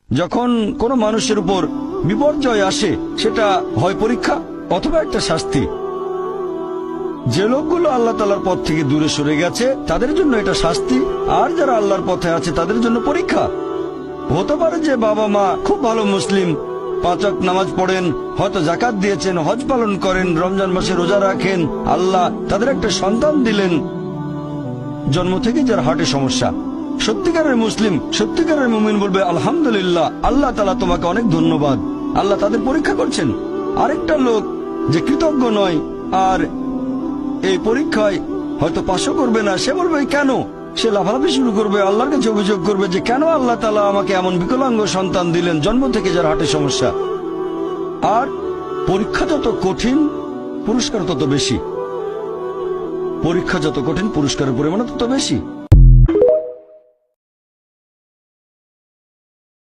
যখন কোনো মানুষের উপর বিপর্যয় আসে, সেটা হয় পরীক্ষা অথবা একটা শাস্তি। যে লোকগুলো আল্লাহ তাআলার পথ থেকে দূরে সরে গেছে তাদের জন্য এটা শাস্তি, আর যারা আল্লাহর পথে আছে তাদের জন্য পরীক্ষা। হতে পারে যে বাবা মা খুব ভালো মুসলিম, 5 ওয়াক্ত নামাজ পড়েন, হয়তো যাকাত দিয়েছেন, হজ পালন করেন, রমজান মাসে রোজা রাখেন, আল্লাহ তাদের একটা সন্তান দিলেন জন্ম থেকে যার হার্টে সমস্যা। সত্যিকারের মুসলিম, সত্যিকারের মুমিন বলবে আলহামদুলিল্লাহ, আল্লাহ তাআলা তোমাকে অনেক ধন্যবাদ, আল্লাহ তাদের পরীক্ষা করছেন। আরেকটা লোক যে কৃতজ্ঞ নয় আর এই পরীক্ষায় হয়তো পাশও করবে না, সে বলবে কেন, সে লাফালাফি শুরু করবে, আল্লাহর কাছে অভিযোগ করবে যে কেন আল্লাহ তাআলা আমাকে এমন বিকলাঙ্গ সন্তান দিলেন জন্ম থেকে যার হার্টে সমস্যা। আর পরীক্ষা যত কঠিন পুরস্কার তত বেশি, পরীক্ষা যত কঠিন পুরস্কারের পরিমাণ তত বেশি।